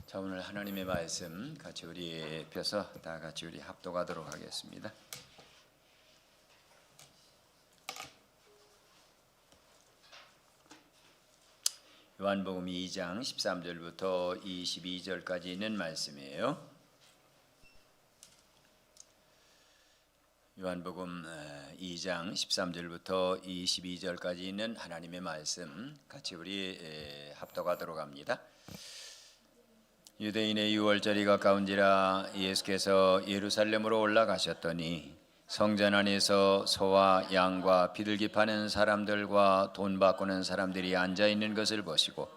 자, 오늘 하나님의 말씀 같이 우리 펴서 다 같이 우리 합독하도록 하겠습니다. 요한복음 2장 13절부터 22절까지 있는 말씀이에요. 요한복음 2장 13절부터 22절까지 있는 하나님의 말씀 같이 우리 합독하도록 합니다. 유대인의 유월절이 가까운지라 예수께서 예루살렘으로 올라가셨더니 성전 안에서 소와 양과 비둘기 파는 사람들과 돈 바꾸는 사람들이 앉아 있는 것을 보시고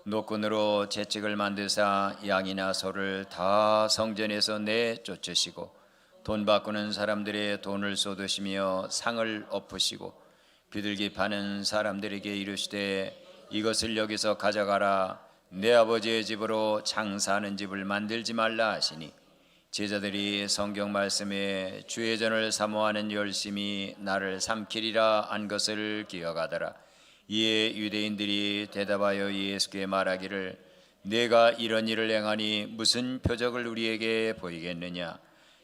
노끈으로 채찍을 만드사 양이나 소를 다 성전에서 내쫓으시고 돈 바꾸는 사람들의 돈을 쏟으시며 상을 엎으시고 비둘기 파는 사람들에게 이르시되 이것을 여기서 가져가라. 내 아버지의 집으로 장사하는 집을 만들지 말라 하시니 제자들이 성경 말씀에 주의 전을 사모하는 열심이 나를 삼키리라 한 것을 기억하더라. 이에 유대인들이 대답하여 예수께 말하기를 내가 이런 일을 행하니 무슨 표적을 우리에게 보이겠느냐.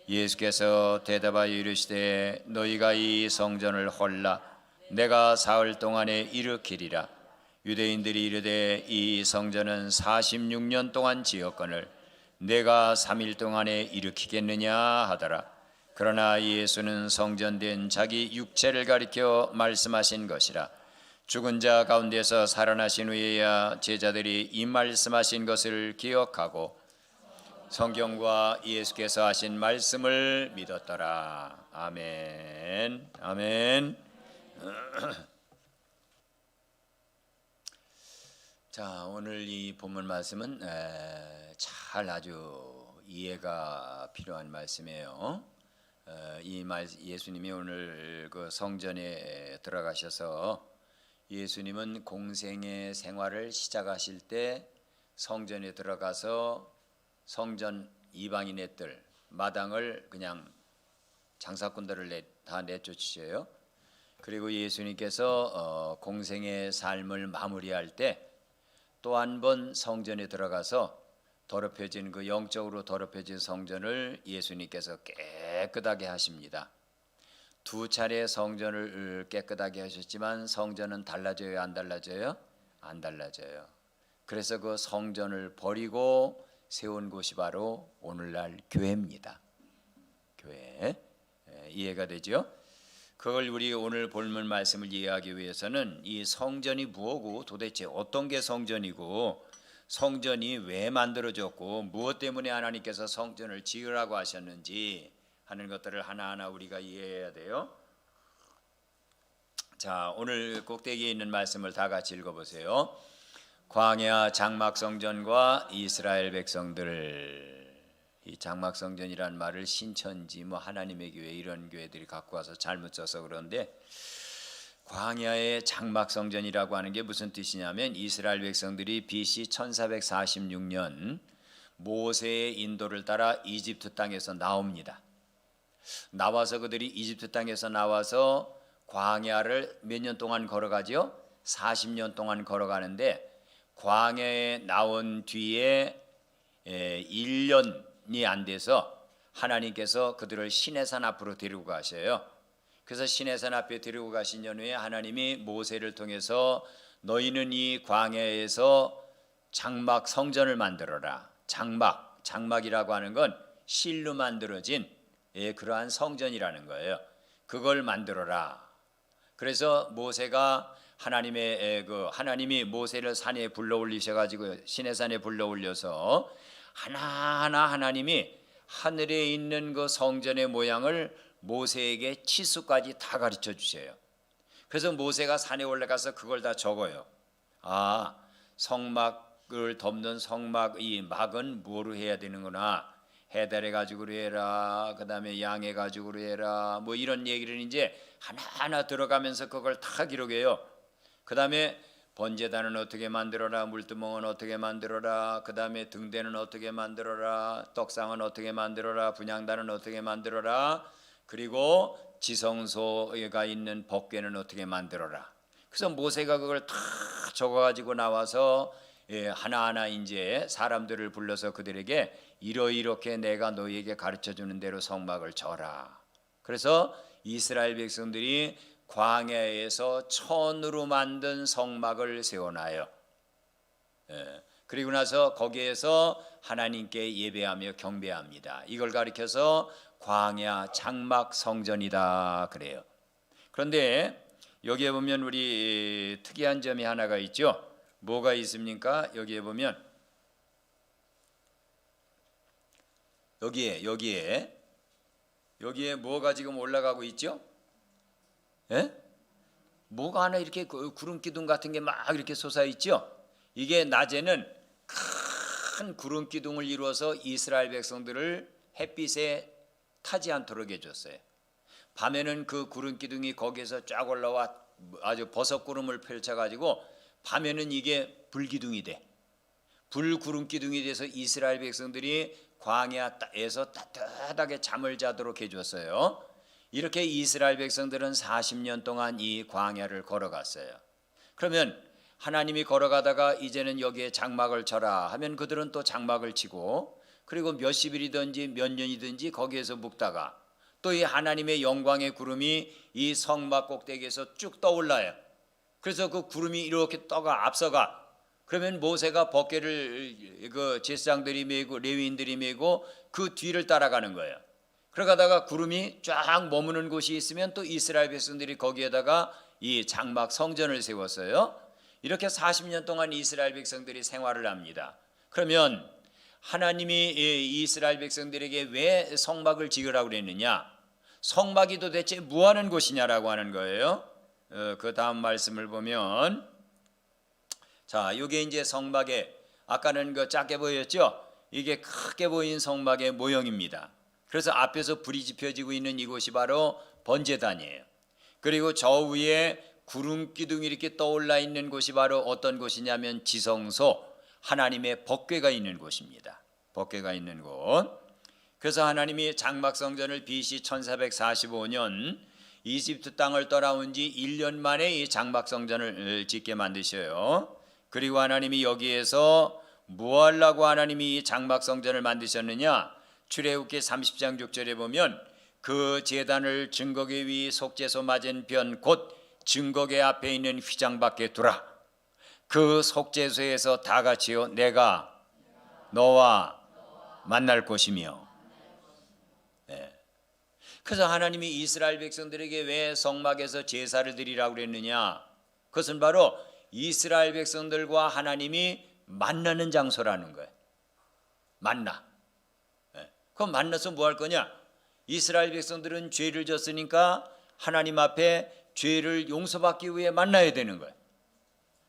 예수께서 대답하여 이르시되 너희가 이 성전을 헐라 내가 사흘 동안에 일으키리라. 유대인들이 이르되 이 성전은 46년 동안 지었거늘 내가 3일 동안에 일으키겠느냐 하더라. 그러나 예수는 성전된 자기 육체를 가리켜 말씀하신 것이라. 죽은 자 가운데서 살아나신 후에야 제자들이 이 말씀하신 것을 기억하고 성경과 예수께서 하신 말씀을 믿었더라. 아멘. 아멘. 자, 오늘 이 본문 말씀은 잘 아주 이해가 필요한 말씀이에요. 예수님이 오늘 그 성전에 들어가셔서 예수님은 공생의 생활을 시작하실 때 성전에 들어가서 성전 이방인의 뜰 마당을 그냥 장사꾼들을 다 내쫓으셔요. 그리고 예수님께서 공생의 삶을 마무리할 때 또 한 번 성전에 들어가서 더럽혀진 그 영적으로 더럽혀진 성전을 예수님께서 깨끗하게 하십니다. 두 차례 성전을 깨끗하게 하셨지만 성전은 달라져요, 안 달라져요? 안 달라져요. 그래서 그 성전을 버리고 세운 곳이 바로 오늘날 교회입니다. 교회. 이해가 되죠? 그걸 우리 오늘 본문 말씀을 이해하기 위해서는 이 성전이 뭐고 도대체 어떤 게 성전이고 성전이 왜 만들어졌고 무엇 때문에 하나님께서 성전을 지으라고 하셨는지 하는 것들을 하나하나 우리가 이해해야 돼요. 자, 오늘 꼭대기에 있는 말씀을 다 같이 읽어보세요. 광야 장막성전과 이스라엘 백성들. 이 장막성전이란 말을 신천지 하나님의 교회 이런 교회들이 갖고 와서 잘못 써서 그런데 광야의 장막성전이라고 하는 게 무슨 뜻이냐면 이스라엘 백성들이 BC 1446년 모세의 인도를 따라 이집트 땅에서 나옵니다. 나와서 그들이 이집트 땅에서 나와서 광야를 몇 년 동안 걸어가죠? 40년 동안 걸어가는데 광야에 나온 뒤에 1년이 안 돼서 하나님께서 그들을 시내산 앞으로 데리고 가셔요. 그래서 시내산 앞에 데리고 가신 후에 하나님이 모세를 통해서 너희는 이 광야에서 장막 성전을 만들어라. 장막이라고 하는 건 실로 만들어진 그러한 성전이라는 거예요. 그걸 만들어라. 그래서 모세가 하나님이 모세를 산에 불러 올리셔가지고 시내산에 불러 올려서 하나하나 하나님이 하늘에 있는 그 성전의 모양을 모세에게 치수까지 다 가르쳐 주셔요. 그래서 모세가 산에 올라가서 그걸 다 적어요. 아, 성막을 덮는 성막 이 막은 뭐로 해야 되는구나. 해달의 가죽으로 해라. 그 다음에 양의 가죽으로 해라. 이런 얘기를 이제 하나하나 들어가면서 그걸 다 기록해요. 그 다음에 번제단은 어떻게 만들어라. 물두멍은 어떻게 만들어라. 그 다음에 등대는 어떻게 만들어라. 떡상은 어떻게 만들어라. 분향단은 어떻게 만들어라. 그리고 지성소가 있는 법궤는 어떻게 만들어라. 그래서 모세가 그걸 다 적어가지고 나와서 하나하나 이제 사람들을 불러서 그들에게 이렇게 내가 너희에게 가르쳐 주는 대로 성막을 져라. 그래서 이스라엘 백성들이 광야에서 천으로 만든 성막을 세워놔요. 그리고 나서 거기에서 하나님께 예배하며 경배합니다. 이걸 가리켜서 광야 장막 성전이다 그래요. 그런데 여기에 보면 우리 특이한 점이 하나가 있죠. 뭐가 있습니까? 여기에 보면 여기에 뭐가 지금 올라가고 있죠? 뭐가 하나 이렇게 구름 기둥 같은 게 막 이렇게 솟아 있죠? 이게 낮에는 큰 구름 기둥을 이루어서 이스라엘 백성들을 햇빛에 타지 않도록 해줬어요. 밤에는 그 구름 기둥이 거기에서 쫙 올라와 아주 버섯구름을 펼쳐가지고 밤에는 이게 불기둥이 돼. 불구름 기둥이 돼서 이스라엘 백성들이 광야에서 따뜻하게 잠을 자도록 해줬어요. 이렇게 이스라엘 백성들은 40년 동안 이 광야를 걸어갔어요. 그러면 하나님이 걸어가다가 이제는 여기에 장막을 쳐라 하면 그들은 또 장막을 치고, 그리고 몇십 일이든지 몇 년이든지 거기에서 묵다가 또 이 하나님의 영광의 구름이 이 성막 꼭대기에서 쭉 떠올라요. 그래서 그 구름이 이렇게 떠가 앞서가. 그러면 모세가 벗개를 그 제사장들이 메고 레위인들이 메고 그 뒤를 따라가는 거예요. 그러다가 구름이 쫙 머무는 곳이 있으면 또 이스라엘 백성들이 거기에다가 이 장막 성전을 세웠어요. 이렇게 40년 동안 이스라엘 백성들이 생활을 합니다. 그러면 하나님이 이스라엘 백성들에게 왜 성막을 지으라고 그랬느냐? 성막이 도대체 뭐하는 곳이냐라고 하는 거예요. 그 다음 말씀을 보면, 자, 이게 이제 성막에 아까는 그 작게 보였죠? 이게 크게 보인 성막의 모형입니다. 그래서 앞에서 불이 지펴지고 있는 이곳이 바로 번제단이에요. 그리고 저 위에 구름 기둥이 이렇게 떠올라 있는 곳이 바로 어떤 곳이냐면 지성소, 하나님의 법궤가 있는 곳입니다. 법궤가 있는 곳. 그래서 하나님이 장막 성전을 BC 1445년 이집트 땅을 떠나온 지 1년 만에 이 장막 성전을 짓게 만드셔요. 그리고 하나님이 여기에서 뭐 하려고 하나님이 이 장막 성전을 만드셨느냐? 출애굽기 30장 6절에 보면 그 제단을 증거궤 위 속죄소 맞은편 곧 증거궤 앞에 있는 휘장 밖에 두라. 그 속죄소에서 다 같이요 내가 너와 만날 곳이며. 그래서 하나님이 이스라엘 백성들에게 왜 성막에서 제사를 드리라고 그랬느냐? 그것은 바로 이스라엘 백성들과 하나님이 만나는 장소라는 거예요. 만나. 그럼 만나서 뭐 할 거냐? 이스라엘 백성들은 죄를 졌으니까 하나님 앞에 죄를 용서받기 위해 만나야 되는 거예요.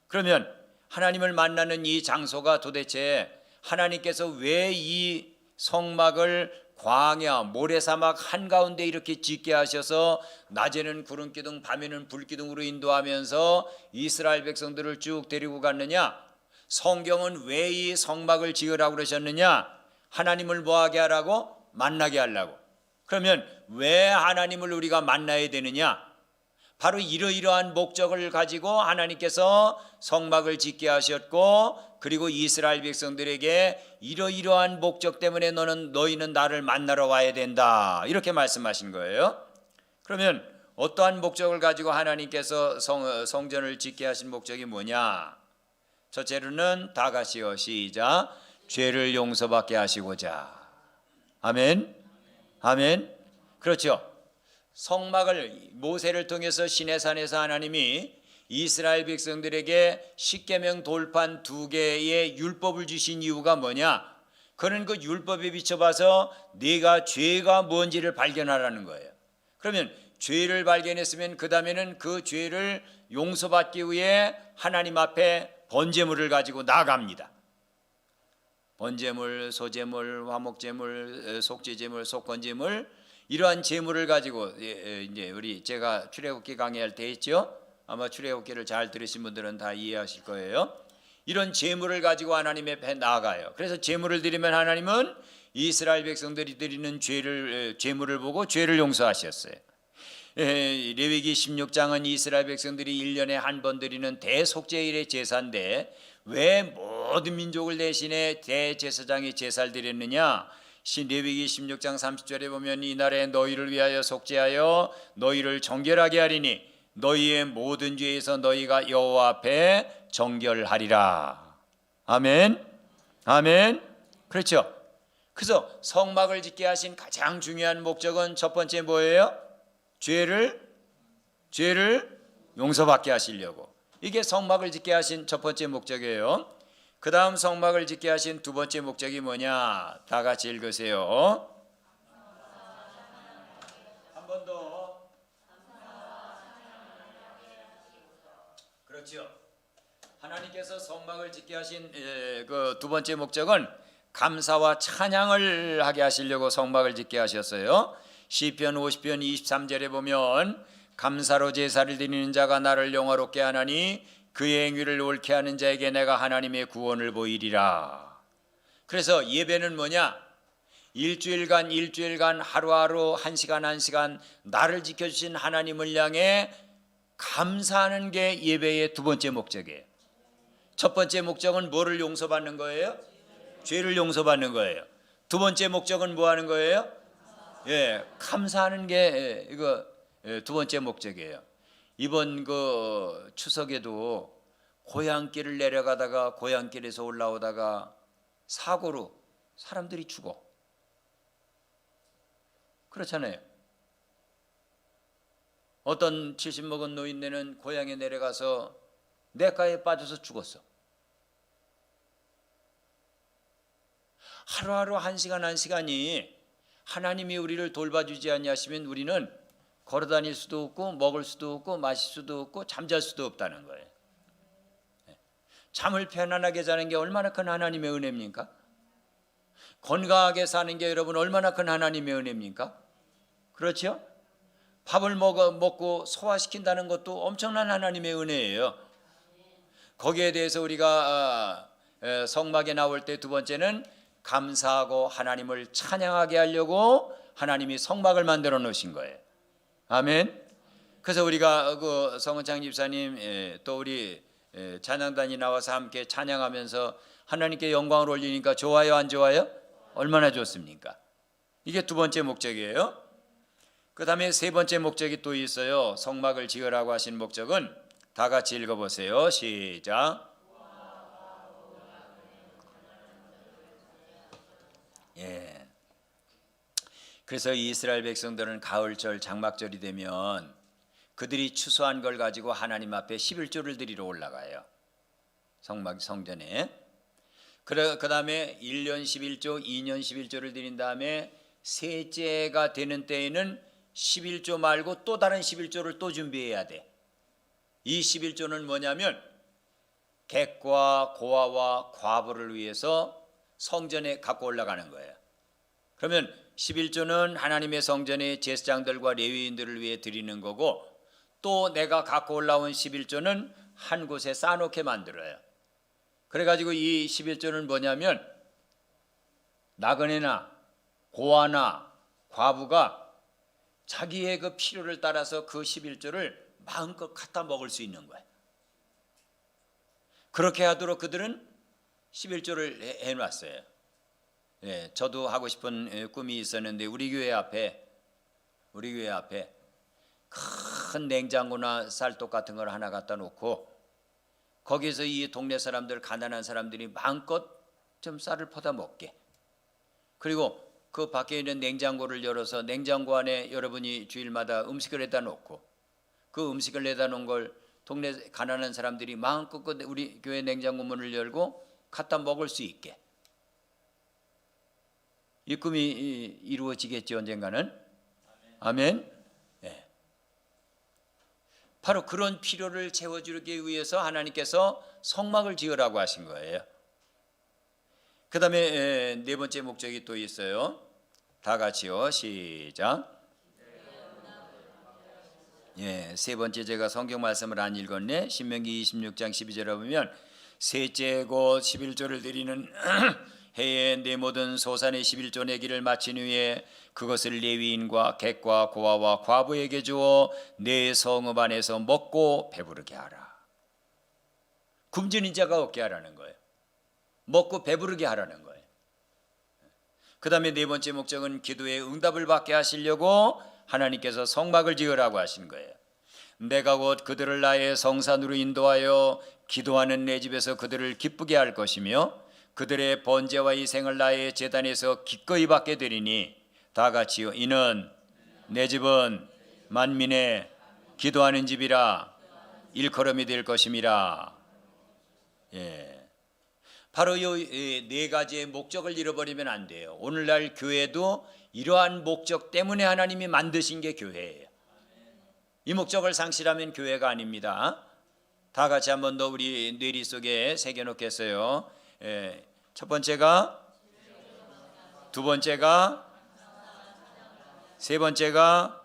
그러면 하나님을 만나는 이 장소가 도대체 하나님께서 왜 이 성막을 광야 모래사막 한가운데 이렇게 짓게 하셔서 낮에는 구름기둥 밤에는 불기둥으로 인도하면서 이스라엘 백성들을 쭉 데리고 갔느냐? 성경은 왜 이 성막을 지으라고 그러셨느냐? 하나님을 뭐하게 하라고? 만나게 하려고. 그러면 왜 하나님을 우리가 만나야 되느냐? 바로 이러이러한 목적을 가지고 하나님께서 성막을 짓게 하셨고, 그리고 이스라엘 백성들에게 이러이러한 목적 때문에 너희는 나를 만나러 와야 된다 이렇게 말씀하신 거예요. 그러면 어떠한 목적을 가지고 하나님께서 성전을 짓게 하신 목적이 뭐냐? 첫째로는 다 같이요 시작. 죄를 용서받게 하시고자. 아멘. 아멘. 그렇죠. 성막을 모세를 통해서 시내산에서 하나님이 이스라엘 백성들에게 십계명 돌판 2개의 율법을 주신 이유가 뭐냐? 그는 그 율법에 비춰봐서 네가 죄가 뭔지를 발견하라는 거예요. 그러면 죄를 발견했으면 그 다음에는 그 죄를 용서받기 위해 하나님 앞에 번제물을 가지고 나갑니다. 번제물, 소제물, 화목제물, 속죄제물, 속건제물, 이러한 제물을 가지고 이제 제가 출애굽기 강의할 때 했죠. 아마 출애굽기를 잘 들으신 분들은 다 이해하실 거예요. 이런 제물을 가지고 하나님 앞에 나아가요. 그래서 제물을 드리면 하나님은 이스라엘 백성들이 드리는 제물을 보고 죄를 용서하셨어요. 레위기 16장은 이스라엘 백성들이 1년에 한 번 드리는 대속죄일의 제사인데 왜 모든 민족을 대신해 대제사장이 제사를 드렸느냐? 레위기 16장 30절에 보면 이날에 너희를 위하여 속죄하여 너희를 정결하게 하리니 너희의 모든 죄에서 너희가 여호와 앞에 정결하리라. 아멘. 아멘. 그렇죠. 그래서 성막을 짓게 하신 가장 중요한 목적은 첫 번째 뭐예요? 죄를 용서받게 하시려고. 이게 성막을 짓게 하신 첫 번째 목적이에요. 그 다음 성막을 짓게 하신 두 번째 목적이 뭐냐? 다 같이 읽으세요. 한 번 더. 그렇죠. 하나님께서 성막을 짓게 하신 그 두 번째 목적은 감사와 찬양을 하게 하시려고 성막을 짓게 하셨어요. 시편 50편 23절에 보면 감사로 제사를 드리는 자가 나를 영화롭게 하나니 그의 행위를 옳게 하는 자에게 내가 하나님의 구원을 보이리라. 그래서 예배는 뭐냐? 일주일간 하루하루 한 시간 나를 지켜주신 하나님을 향해 감사하는 게 예배의 두 번째 목적이에요. 첫 번째 목적은 뭐를 용서받는 거예요? 죄를 용서받는 거예요. 두 번째 목적은 뭐 하는 거예요? 감사하는 게 이거 두 번째 목적이에요. 이번 그 추석에도 고향길을 내려가다가 고향길에서 올라오다가 사고로 사람들이 죽어. 그렇잖아요. 어떤 70 먹은 노인네는 고향에 내려가서 냇가에 빠져서 죽었어. 하루하루 한 시간이 하나님이 우리를 돌봐주지 아니하시면 우리는 걸어다닐 수도 없고 먹을 수도 없고 마실 수도 없고 잠잘 수도 없다는 거예요. 잠을 편안하게 자는 게 얼마나 큰 하나님의 은혜입니까? 건강하게 사는 게 여러분 얼마나 큰 하나님의 은혜입니까? 그렇죠? 밥을 먹고 소화시킨다는 것도 엄청난 하나님의 은혜예요. 거기에 대해서 우리가 성막에 나올 때 두 번째는 감사하고 하나님을 찬양하게 하려고 하나님이 성막을 만들어 놓으신 거예요. 아멘. 그래서 우리가 그 성은창 집사님 또 우리 찬양단이 나와서 함께 찬양하면서 하나님께 영광을 올리니까 좋아요, 안 좋아요? 얼마나 좋습니까? 이게 두 번째 목적이에요. 그 다음에 세 번째 목적이 또 있어요. 성막을 지으라고 하신 목적은 다 같이 읽어보세요. 시작. 그래서 이스라엘 백성들은 가을절 장막절이 되면 그들이 추수한 걸 가지고 하나님 앞에 11조를 드리러 올라가요. 성전에. 그 다음에 1년 11조, 2년 11조를 드린 다음에 셋째가 되는 때에는 11조 말고 또 다른 11조를 또 준비해야 돼. 이 11조는 뭐냐면 객과 고아와 과부를 위해서 성전에 갖고 올라가는 거예요. 그러면 11조는 하나님의 성전의 제사장들과 레위인들을 위해 드리는 거고, 또 내가 갖고 올라온 11조는 한 곳에 쌓아놓게 만들어요. 그래가지고 이 11조는 뭐냐면 나그네나 고아나 과부가 자기의 그 필요를 따라서 그 11조를 마음껏 갖다 먹을 수 있는 거예요. 그렇게 하도록 그들은 11조를 해놨어요. 저도 하고 싶은 꿈이 있었는데 우리 교회 앞에 큰 냉장고나 쌀독 같은 걸 하나 갖다 놓고 거기서 이 동네 사람들, 가난한 사람들이 마음껏 좀 쌀을 퍼다 먹게. 그리고 그 밖에 있는 냉장고를 열어서 냉장고 안에 여러분이 주일마다 음식을 내다 놓고 그 음식을 내다 놓은 걸 동네 가난한 사람들이 마음껏 우리 교회 냉장고 문을 열고 갖다 먹을 수 있게. 이 꿈이 이루어지겠지 언젠가는. 아멘. 네. 바로 그런 필요를 채워주기 위해서 하나님께서 성막을 지으라고 하신 거예요. 그 다음에 네 번째 목적이 또 있어요. 다 같이요. 시작. 세 번째 제가 성경 말씀을 안 읽었네. 신명기 26장 12절에 보면 셋째 곧 11조를 드리는 해에 내 모든 소산의 11조 내기를 마친 후에 그것을 레위인과 객과 고아와 과부에게 주어 내 성읍 안에서 먹고 배부르게 하라. 굶주린 자가 없게 하라는 거예요. 먹고 배부르게 하라는 거예요. 그 다음에 네 번째 목적은 기도의 응답을 받게 하시려고 하나님께서 성막을 지으라고 하신 거예요. 내가 곧 그들을 나의 성산으로 인도하여 기도하는 내 집에서 그들을 기쁘게 할 것이며 그들의 번제와 희생을 나의 제단에서 기꺼이 받게 되리니 다 같이요. 이는 내 집은 만민의 기도하는 집이라 일컬음이 될 것임이라. 예. 바로 이 네 가지의 목적을 잃어버리면 안 돼요. 오늘날 교회도 이러한 목적 때문에 하나님이 만드신 게 교회예요. 이 목적을 상실하면 교회가 아닙니다. 다 같이 한 번 더 우리 뇌리 속에 새겨놓겠어요. 예. 첫 번째가, 두 번째가, 세 번째가,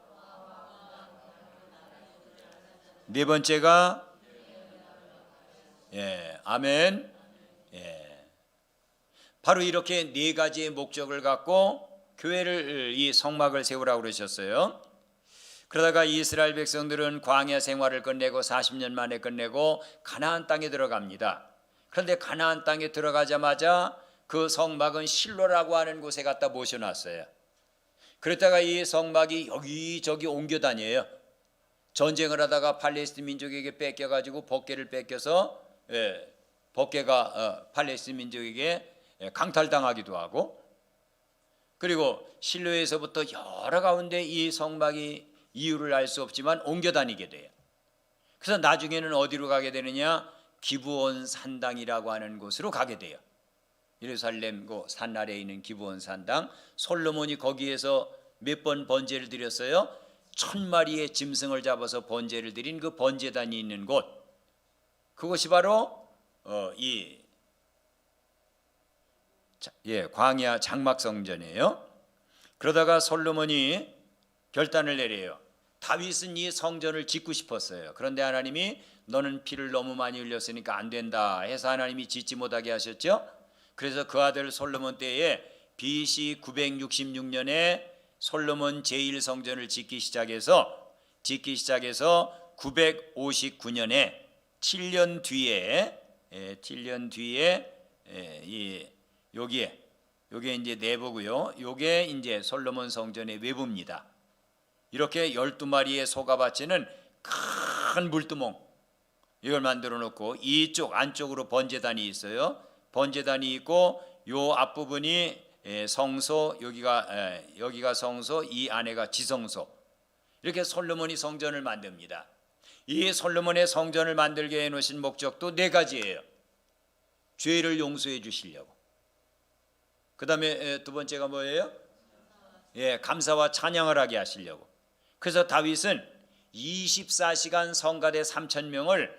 네 번째가, 예, 아멘. 예. 바로 이렇게 네 가지의 목적을 갖고 교회를, 이 성막을 세우라고 그러셨어요. 그러다가 이스라엘 백성들은 광야 생활을 끝내고 40년 만에 끝내고 가나안 땅에 들어갑니다. 그런데 가나안 땅에 들어가자마자 그 성막은 실로라고 하는 곳에 갖다 모셔놨어요. 그러다가 이 성막이 여기저기 옮겨 다녀요. 전쟁을 하다가 팔레스틴 민족에게 뺏겨가지고 법궤를 뺏겨서, 예, 법궤가 팔레스틴 민족에게 강탈당하기도 하고, 그리고 실로에서부터 여러 가운데 이 성막이 이유를 알 수 없지만 옮겨 다니게 돼요. 그래서 나중에는 어디로 가게 되느냐? 기브온 산당이라고 하는 곳으로 가게 돼요. 예루살렘 그 산 아래에 있는 기브온 산당. 솔로몬이 거기에서 몇 번 번제를 드렸어요. 1000마리의 짐승을 잡아서 번제를 드린 그 번제단이 있는 곳, 그것이 바로 광야 장막성전이에요. 그러다가 솔로몬이 결단을 내려요. 다윗은 이 성전을 짓고 싶었어요. 그런데 하나님이 너는 피를 너무 많이 흘렸으니까 안 된다 해서 하나님이 짓지 못하게 하셨죠. 그래서 그 아들 솔로몬 때에 BC 966년에 솔로몬 제1성전을 짓기 시작해서 959년에 7년 뒤에 요게 이제 내부고요. 요게 이제 솔로몬 성전의 외부입니다. 이렇게 12마리의 소가 바치는 큰 물두멍, 이걸 만들어 놓고 이쪽 안쪽으로 번제단이 있어요. 번제단이 있고 요 앞부분이 성소, 여기가 성소, 이 안에가 지성소. 이렇게 솔로몬이 성전을 만듭니다. 이 솔로몬의 성전을 만들게 해놓으신 목적도 네 가지예요. 죄를 용서해 주시려고. 그 다음에 두 번째가 뭐예요? 감사와 찬양을 하게 하시려고. 그래서 다윗은 24시간 성가대 3,000명을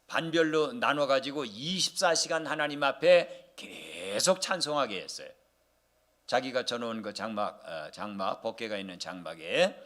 반별로 나눠가지고 24시간 하나님 앞에 계속 찬송하게 했어요. 자기가 쳐놓은 그 장막, 법궤가 있는 장막에.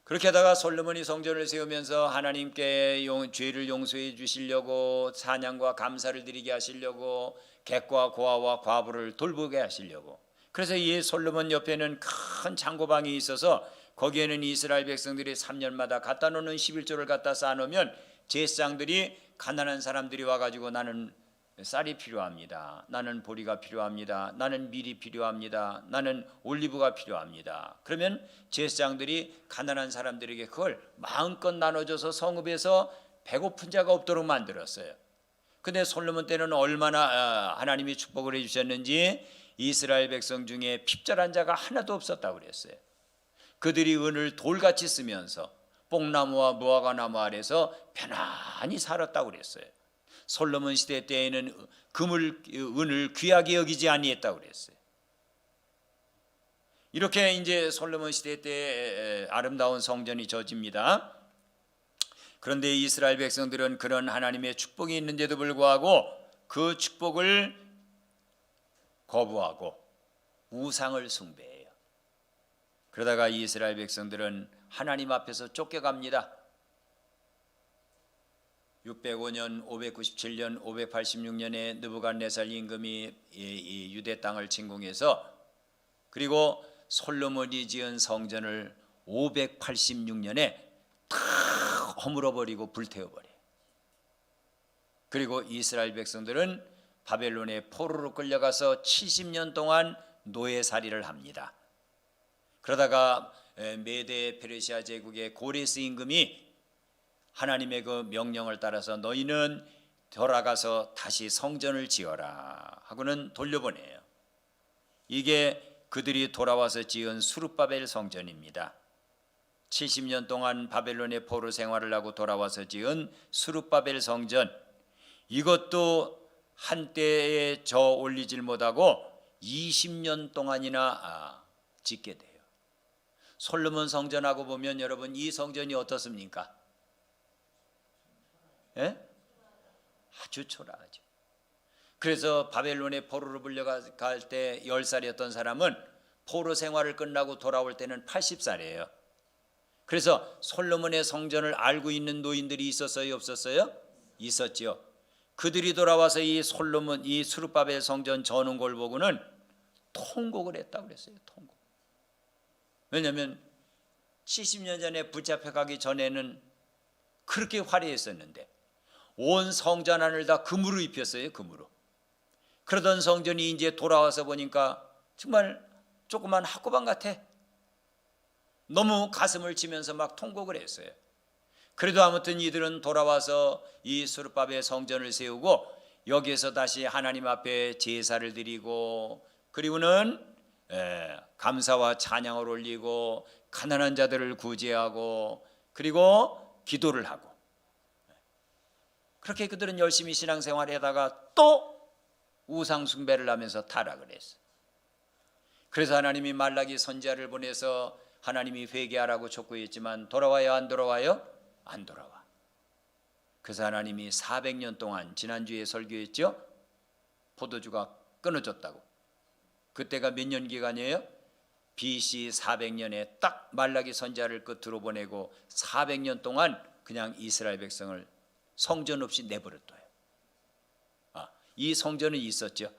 그렇게 하다가 솔로몬이 성전을 세우면서 하나님께 죄를 용서해 주시려고, 찬양과 감사를 드리게 하시려고, 객과 고아와 과부를 돌보게 하시려고. 그래서 이 솔로몬 옆에는 큰 창고방이 있어서 거기에는 이스라엘 백성들이 3년마다 갖다 놓는 11조를 갖다 쌓아놓으면 제사장들이, 가난한 사람들이 와가지고 나는 쌀이 필요합니다, 나는 보리가 필요합니다, 나는 밀이 필요합니다, 나는 올리브가 필요합니다. 그러면 제사장들이 가난한 사람들에게 그걸 마음껏 나눠줘서 성읍에서 배고픈 자가 없도록 만들었어요. 근데 솔로몬 때는 얼마나 하나님이 축복을 해주셨는지 이스라엘 백성 중에 핍절한 자가 하나도 없었다고 그랬어요. 그들이 은을 돌같이 쓰면서 뽕나무와 무화과나무 아래서 편안히 살았다고 그랬어요. 솔로몬 시대 때에는 은을 귀하게 여기지 아니했다고 그랬어요. 이렇게 이제 솔로몬 시대 때 아름다운 성전이 저집니다. 그런데 이스라엘 백성들은 그런 하나님의 축복이 있는데도 불구하고 그 축복을 거부하고 우상을 숭배해요. 그러다가 이스라엘 백성들은 하나님 앞에서 쫓겨갑니다. 605년, 597년, 586년에 느부갓네살 임금이 이 유대 땅을 침공해서, 그리고 솔로몬이 지은 성전을 586년에 다 허물어버리고 불태워버려요. 그리고 이스라엘 백성들은 바벨론의 포로로 끌려가서 70년 동안 노예살이를 합니다. 그러다가 메데 페르시아 제국의 고레스 임금이 하나님의 그 명령을 따라서 너희는 돌아가서 다시 성전을 지어라 하고는 돌려보내요. 이게 그들이 돌아와서 지은 수룹바벨 성전입니다. 70년 동안 바벨론의 포로 생활을 하고 돌아와서 지은 수룹바벨 성전, 이것도 한때에 저 올리질 못하고 20년 동안이나 짓게 돼요. 솔로몬 성전하고 보면 여러분 이 성전이 어떻습니까? 예? 아주 초라하죠. 그래서 바벨론의 포로로 불려갈 때 10살이었던 사람은 포로 생활을 끝나고 돌아올 때는 80살이에요. 그래서 솔로몬의 성전을 알고 있는 노인들이 있었어요, 없었어요? 있었죠. 그들이 돌아와서 이 솔로몬, 이 수룹바벨 성전 저는 걸 보고는 통곡을 했다고 그랬어요. 통곡. 왜냐하면 70년 전에 붙잡혀가기 전에는 그렇게 화려했었는데 온 성전 안을 다 금으로 입혔어요. 금으로. 그러던 성전이 이제 돌아와서 보니까 정말 조그만 학구방 같아. 너무 가슴을 치면서 막 통곡을 했어요. 그래도 아무튼 이들은 돌아와서 이 수룹바벨 성전을 세우고 여기에서 다시 하나님 앞에 제사를 드리고, 그리고는 감사와 찬양을 올리고 가난한 자들을 구제하고 그리고 기도를 하고, 그렇게 그들은 열심히 신앙생활을 하다가 또 우상 숭배를 하면서 타락을 했어요. 그래서 하나님이 말라기 선지자를 보내서 하나님이 회개하라고 촉구했지만 돌아와요, 안 돌아와요? 안 돌아와. 그래서 하나님이 400년 동안, 지난주에 설교했죠? 포도주가 끊어졌다고. 그때가 몇 년 기간이에요? BC 400년에 딱 말라기 선지자를 끝으로 보내고 400년 동안 그냥 이스라엘 백성을 성전 없이 내버렸어요. 이 성전은 있었죠.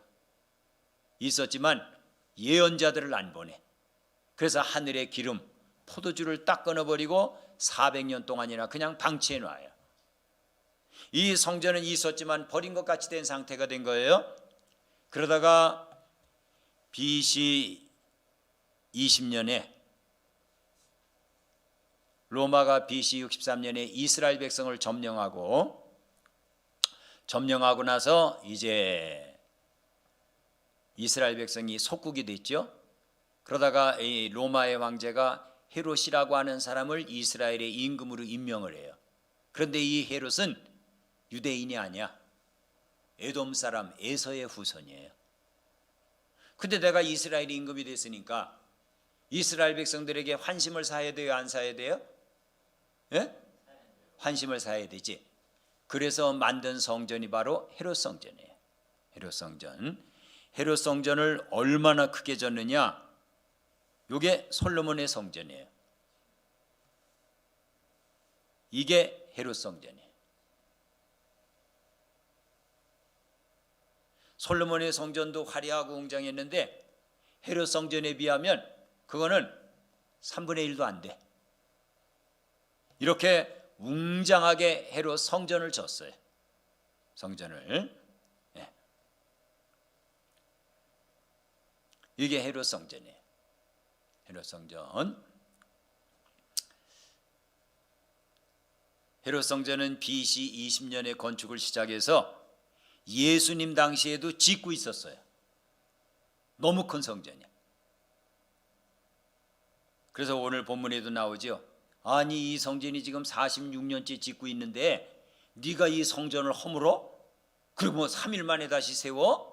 있었지만 예언자들을 안 보내. 그래서 하늘의 기름, 포도주를 딱 끊어버리고 400년 동안이나 그냥 방치해 놔요. 이 성전은 있었지만 버린 것 같이 된 상태가 된 거예요. 그러다가 BC 20년에 로마가 BC 63년에 이스라엘 백성을 점령하고 나서 이제 이스라엘 백성이 속국이 됐죠. 그러다가 이 로마의 황제가 헤롯이라고 하는 사람을 이스라엘의 임금으로 임명을 해요. 그런데 이 헤롯은 유대인이 아니야. 에돔 사람 에서의 후손이에요. 근데 내가 이스라엘 임금이 됐으니까 이스라엘 백성들에게 환심을 사야 돼요, 안 사야 돼요? 예? 환심을 사야 되지. 그래서 만든 성전이 바로 헤롯 성전이에요. 헤롯 성전. 헤롯 성전을 얼마나 크게 졌느냐? 이게 솔로몬의 성전이에요. 이게 헤롯 성전이에요. 솔로몬의 성전도 화려하고 웅장했는데 헤롯 성전에 비하면 그거는 3분의 1도 안 돼. 이렇게 웅장하게 헤롯 성전을 졌어요. 성전을. 네. 이게 헤롯 성전이에요. 헤롯 성전. 헤롯 성전은 BC 20년에 건축을 시작해서 예수님 당시에도 짓고 있었어요. 너무 큰 성전이야. 그래서 오늘 본문에도 나오죠. 아니 이 성전이 지금 46년째 짓고 있는데 네가 이 성전을 허물어? 그리고 뭐 3일 만에 다시 세워?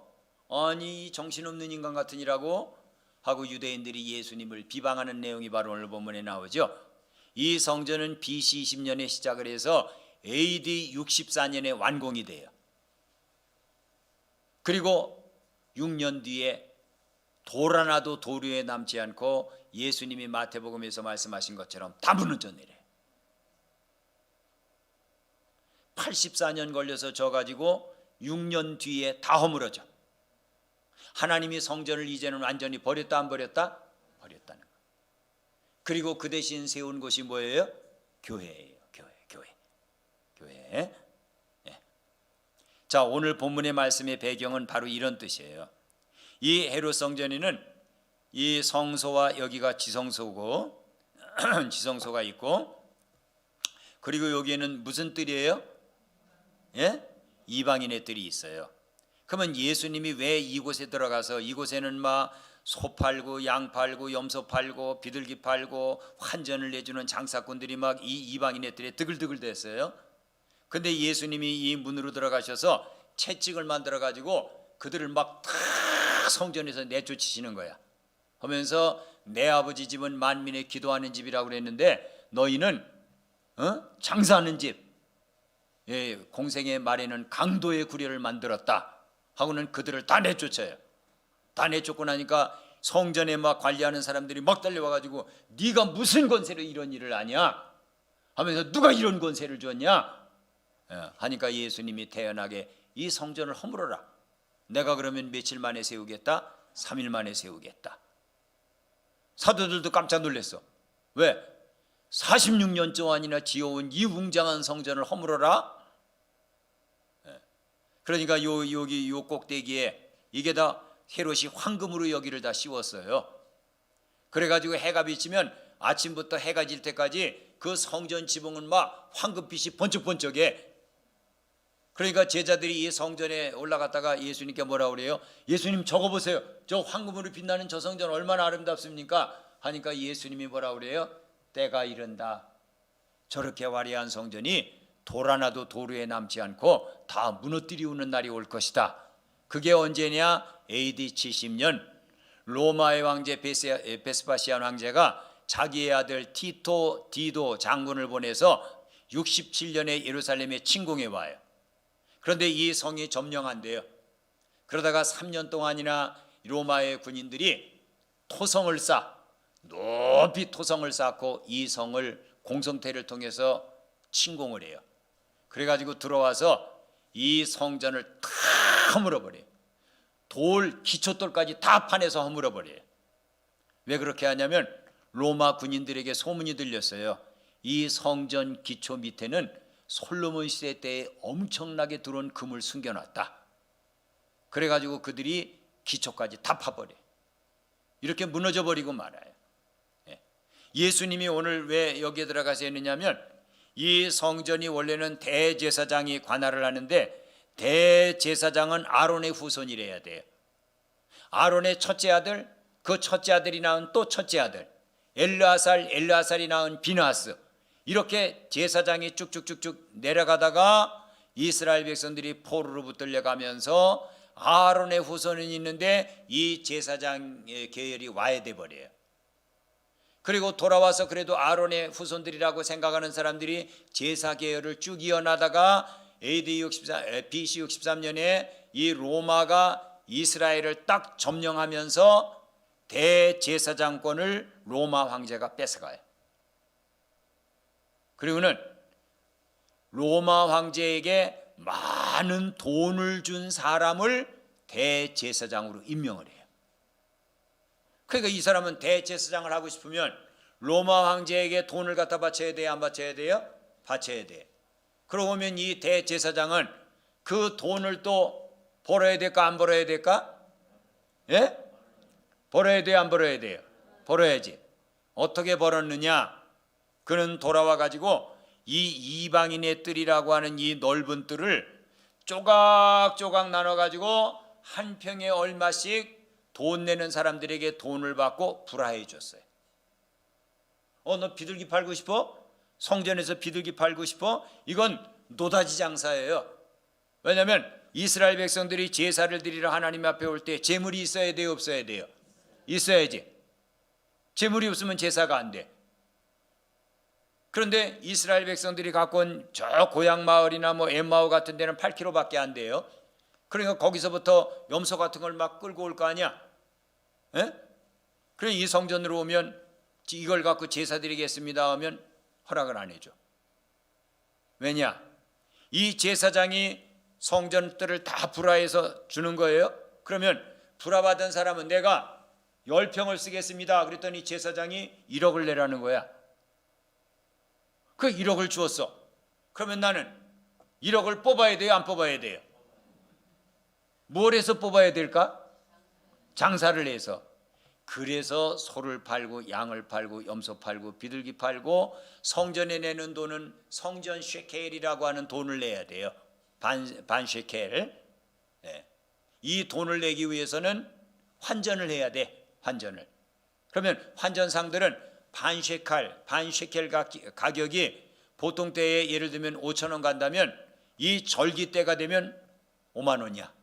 아니 정신없는 인간 같으니라고 하고 유대인들이 예수님을 비방하는 내용이 바로 오늘 본문에 나오죠. 이 성전은 BC 20년에 시작을 해서 AD 64년에 완공이 돼요. 그리고 6년 뒤에 돌 하나도 도류에 남지 않고 예수님이 마태복음에서 말씀하신 것처럼 다 무너져 내려요. 84년 걸려서 져가지고 6년 뒤에 다 허물어져. 하나님이 성전을 이제는 완전히 버렸다 안 버렸다? 버렸다는 거예요. 그리고 그 대신 세운 곳이 뭐예요? 교회예요. 교회. 네. 자, 오늘 본문의 말씀의 배경은 바로 이런 뜻이에요. 이 헤롯 성전에는 이 성소와 여기가 지성소고 지성소가 있고, 그리고 여기에는 무슨 뜰이에요? 예? 이방인의 뜰이 있어요. 그러면 예수님이 왜 이곳에 들어가서, 이곳에는 막 소 팔고 양 팔고 염소 팔고 비둘기 팔고 환전을 내주는 장사꾼들이 막 이 이방인의 뜰에 드글드글 됐어요. 근데 예수님이 이 문으로 들어가셔서 채찍을 만들어 가지고 그들을 막 다 성전에서 내쫓으시는 거야. 하면서 내 아버지 집은 만민의 기도하는 집이라고 그랬는데 너희는 장사하는 집, 공생의 말에는 강도의 구려를 만들었다 하고는 그들을 다 내쫓아요. 다 내쫓고 나니까 성전에 막 관리하는 사람들이 막 달려와가지고 네가 무슨 권세로 이런 일을 하냐 하면서, 누가 이런 권세를 줬냐 하니까 예수님이 태연하게 이 성전을 허물어라. 내가 그러면 며칠 만에 세우겠다? 3일 만에 세우겠다. 사도들도 깜짝 놀랐어. 왜? 46년 동안이나 지어온 이 웅장한 성전을 허물어라? 그러니까 여기 요 꼭대기에 이게 다 헤롯이 황금으로 여기를 다 씌웠어요. 그래가지고 해가 비치면 아침부터 해가 질 때까지 그 성전 지붕은 막 황금빛이 번쩍번쩍해. 그러니까 제자들이 이 성전에 올라갔다가 예수님께 뭐라 그래요? 예수님 저거 보세요. 저 황금으로 빛나는 저 성전 얼마나 아름답습니까? 하니까 예수님이 뭐라 그래요? 때가 이른다. 저렇게 화려한 성전이 돌 하나도 도루에 남지 않고 다 무너뜨리우는 날이 올 것이다. 그게 언제냐? AD 70년 로마의 황제 베스파시안 황제가 자기의 아들 디도 장군을 보내서 67년에 예루살렘에 침공해 와요. 그런데 이 성이 점령한대요. 그러다가 3년 동안이나 로마의 군인들이 토성을 높이 토성을 쌓고 이 성을 공성태를 통해서 침공을 해요. 그래가지고 들어와서 이 성전을 다 허물어버려요. 기초돌까지 다 파내서 허물어버려요. 왜 그렇게 하냐면 로마 군인들에게 소문이 들렸어요. 이 성전 기초 밑에는 솔로몬 시대 때에 엄청나게 들어온 금을 숨겨놨다. 그래가지고 그들이 기초까지 다 파버려요. 이렇게 무너져버리고 말아요. 예수님이 오늘 왜 여기에 들어가서 했느냐면, 이 성전이 원래는 대제사장이 관할을 하는데 대제사장은 아론의 후손이래야 돼요. 아론의 첫째 아들, 그 첫째 아들이 낳은 또 첫째 아들, 엘르아살이 낳은 비나스, 이렇게 제사장이 쭉쭉쭉쭉 내려가다가 이스라엘 백성들이 포로로 붙들려가면서 아론의 후손은 있는데 이 제사장의 계열이 와해돼 버려요. 그리고 돌아와서 그래도 아론의 후손들이라고 생각하는 사람들이 제사 계열을 쭉 이어나다가 BC 63년에 이 로마가 이스라엘을 딱 점령하면서 대제사장권을 로마 황제가 뺏어가요. 그리고는 로마 황제에게 많은 돈을 준 사람을 대제사장으로 임명을 해요. 그러니까 이 사람은 대제사장을 하고 싶으면 로마 황제에게 돈을 갖다 바쳐야 돼요? 안 바쳐야 돼요? 바쳐야 돼요. 그러면 이 대제사장은 그 돈을 또 벌어야 될까 안 벌어야 될까? 예? 벌어야 돼요 안 벌어야 돼요? 벌어야지. 어떻게 벌었느냐? 그는 돌아와 가지고 이 이방인의 뜰이라고 하는 이 넓은 뜰을 조각조각 나눠 가지고 한 평에 얼마씩 돈 내는 사람들에게 돈을 받고 불화해 줬어요. 너 비둘기 팔고 싶어? 성전에서 비둘기 팔고 싶어? 이건 노다지 장사예요. 왜냐하면 이스라엘 백성들이 제사를 드리러 하나님 앞에 올 때 재물이 있어야 돼요 없어야 돼요? 있어야지. 재물이 없으면 제사가 안 돼. 그런데 이스라엘 백성들이 갖고 온 저 고향 마을이나 뭐 엠마오 같은 데는 8km밖에 안 돼요. 그러니까 거기서부터 염소 같은 걸 막 끌고 올 거 아니야. 예? 그래 이 성전으로 오면 이걸 갖고 제사 드리겠습니다 하면 허락을 안 해줘. 왜냐? 이 제사장이 성전들을 다 불화해서 주는 거예요. 그러면 불화받은 사람은 내가 10평을 쓰겠습니다 그랬더니 제사장이 1억을 내라는 거야. 그 1억을 주었어. 그러면 나는 1억을 뽑아야 돼요 안 뽑아야 돼요? 뭘 해서 뽑아야 될까? 장사를 해서. 그래서 소를 팔고 양을 팔고 염소 팔고 비둘기 팔고 성전에 내는 돈은 성전 쉐켈이라고 하는 돈을 내야 돼요. 반 쉐켈. 네. 이 돈을 내기 위해서는 환전을 해야 돼. 환전을. 그러면 환전상들은 반 쉐켈 가격이 보통 때에 예를 들면 5천 원 간다면 이 절기 때가 되면 5만 원이야.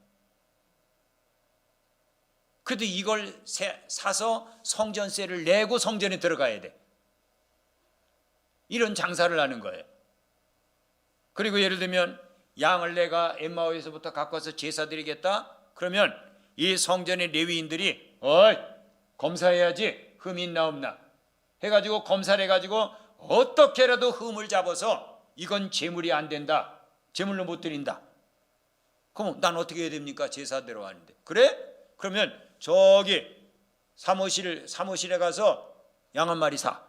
그래도 이걸 사서 성전세를 내고 성전에 들어가야 돼. 이런 장사를 하는 거예요. 그리고 예를 들면 양을 내가 엠마오에서부터 갖고 와서 제사 드리겠다. 그러면 이 성전의 레위인들이 검사해야지 흠이 있나 없나 해가지고 검사를 해가지고 어떻게라도 흠을 잡아서 이건 제물이 안 된다. 제물로 못 드린다. 그럼 난 어떻게 해야 됩니까? 제사대로 하는데. 그래? 그러면 저기 사무실에 가서 양 한 마리 사.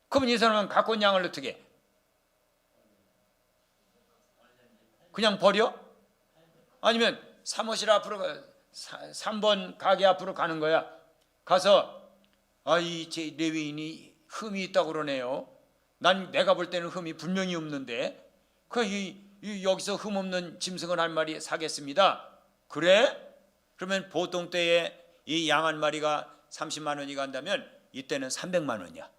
그러면 이 사람은 갖고 온 양을 어떻게 해? 그냥 버려? 아니면 사무실 앞으로 3번 가게 앞으로 가는 거야. 가서 이 제 레위인이 흠이 있다고 그러네요. 내가 볼 때는 흠이 분명히 없는데 여기서 흠 없는 짐승을 한 마리 사겠습니다. 그래? 그러면 보통 때에 이 양 한 마리가 30만 원이 간다면 이때는 300만 원이야.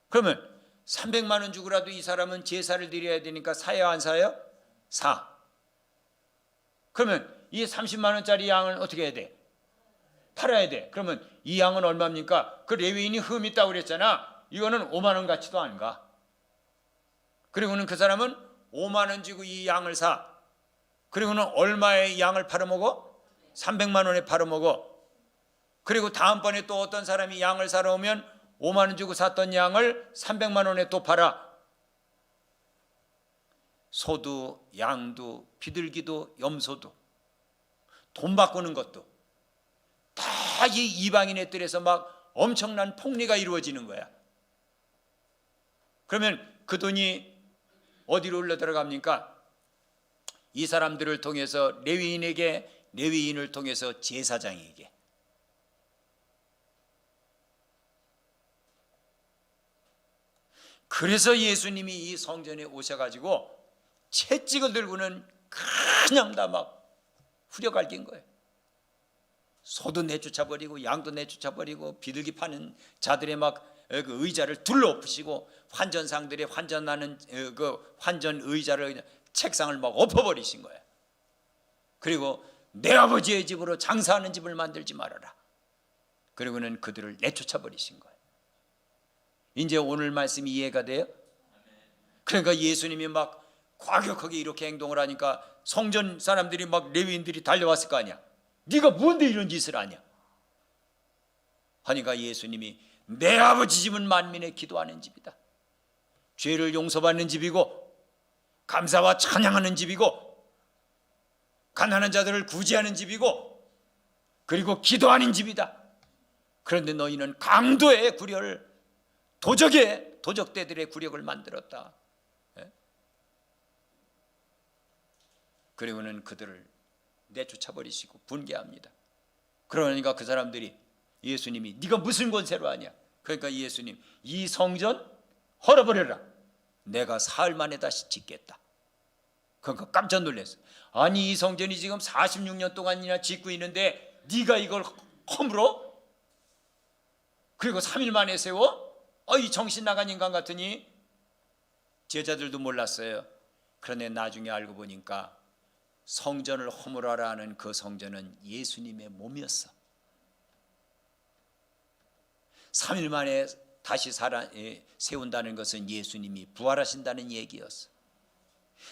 그러면 300만 원 주고라도 이 사람은 제사를 드려야 되니까 사요 안 사요? 사. 그러면 이 30만 원짜리 양을 어떻게 해야 돼? 팔아야 돼. 그러면 이 양은 얼마입니까? 그 레위인이 흠 있다고 그랬잖아. 이거는 5만 원 가치도 안 가. 그리고는 그 사람은 5만 원 주고 이 양을 사. 그리고는 얼마에 양을 팔아먹어? 300만 원에 팔아먹어. 그리고 다음번에 또 어떤 사람이 양을 사러 오면 5만 원 주고 샀던 양을 300만 원에 또 팔아. 소도 양도 비둘기도 염소도 돈 바꾸는 것도 다 이 이방인의 뜰에서 막 엄청난 폭리가 이루어지는 거야. 그러면 그 돈이 어디로 흘러 들어갑니까? 이 사람들을 통해서 레위인을 통해서 제사장에게. 그래서 예수님이 이 성전에 오셔가지고 채찍을 들고는 그냥 다 막 후려갈긴 거예요. 소도 내쫓아버리고 양도 내쫓아버리고 비둘기 파는 자들의 막 그 의자를 둘러엎으시고 환전상들의 환전하는 그 환전 의자를 책상을 막 엎어버리신 거예요. 그리고 내 아버지의 집으로 장사하는 집을 만들지 말아라. 그리고는 그들을 내쫓아버리신 거예요. 이제 오늘 말씀이 이해가 돼요? 그러니까 예수님이 막 과격하게 이렇게 행동을 하니까 성전 사람들이 막 레위인들이 달려왔을 거 아니야. 네가 뭔데 이런 짓을 하냐 하니까 예수님이 내 아버지 집은 만민의 기도하는 집이다. 죄를 용서받는 집이고 감사와 찬양하는 집이고 가난한 자들을 구제하는 집이고 그리고 기도하는 집이다. 그런데 너희는 강도의 구려를 도적대들의 구력을 만들었다. 그리고는 그들을 내쫓아버리시고 분개합니다. 그러니까 그 사람들이 예수님이 네가 무슨 권세로 하냐? 그러니까 예수님 이 성전 헐어버려라. 내가 사흘 만에 다시 짓겠다. 그러니까 깜짝 놀랐어. 아니 이 성전이 지금 46년 동안이나 짓고 있는데 네가 이걸 허물어? 그리고 3일 만에 세워? 이 정신 나간 인간 같으니. 제자들도 몰랐어요. 그런데 나중에 알고 보니까 성전을 허물어라 하는 그 성전은 예수님의 몸이었어. 3일 만에 다시 세운다는 것은 예수님이 부활하신다는 얘기였어.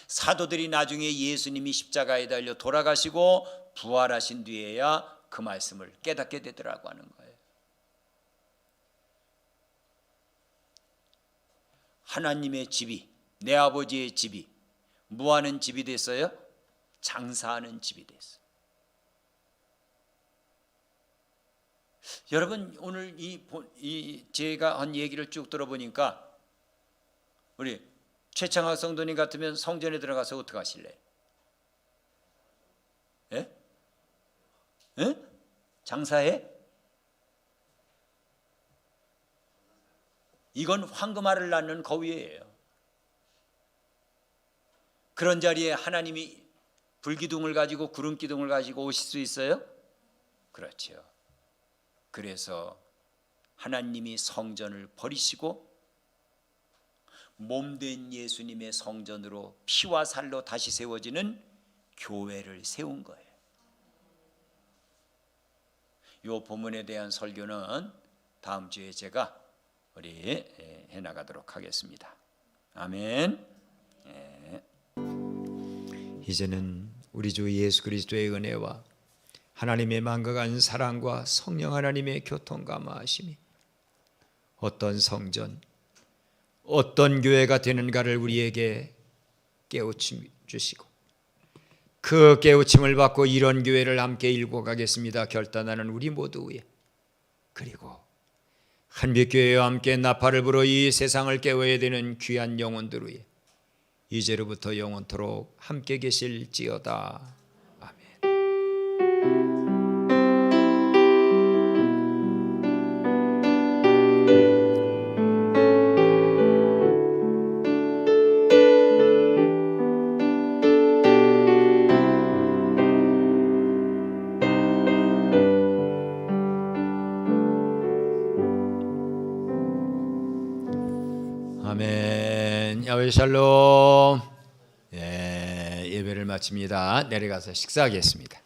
사도들이 나중에 예수님이 십자가에 달려 돌아가시고 부활하신 뒤에야 그 말씀을 깨닫게 되더라고 하는 거예요. 하나님의 집이, 내 아버지의 집이 뭐 하는 집이 됐어요? 장사하는 집이 됐어요. 여러분 오늘 제가 한 얘기를 쭉 들어보니까 우리 최창학 성도님 같으면 성전에 들어가서 어떻게 하실래요? 예? 예? 장사해? 이건 황금알을 낳는 거위예요. 그런 자리에 하나님이 불기둥을 가지고 구름기둥을 가지고 오실 수 있어요? 그렇죠. 그래서 하나님이 성전을 버리시고 몸된 예수님의 성전으로 피와 살로 다시 세워지는 교회를 세운 거예요. 이 본문에 대한 설교는 다음 주에 제가 우리 해나가도록 하겠습니다. 아멘. 이제는 우리 주 예수 그리스도의 은혜와 하나님의 만각한 사랑과 성령 하나님의 교통감화하심이 어떤 성전, 어떤 교회가 되는가를 우리에게 깨우쳐 주시고 그 깨우침을 받고 이런 교회를 함께 일궈 가겠습니다 결단하는 우리 모두의, 그리고 한빛교회와 함께 나팔을 불어 이 세상을 깨워야 되는 귀한 영혼들 위에 이제로부터 영원토록 함께 계실지어다. 아멘. 야훼 샬롬. 예배를 마칩니다. 내려가서 식사하겠습니다.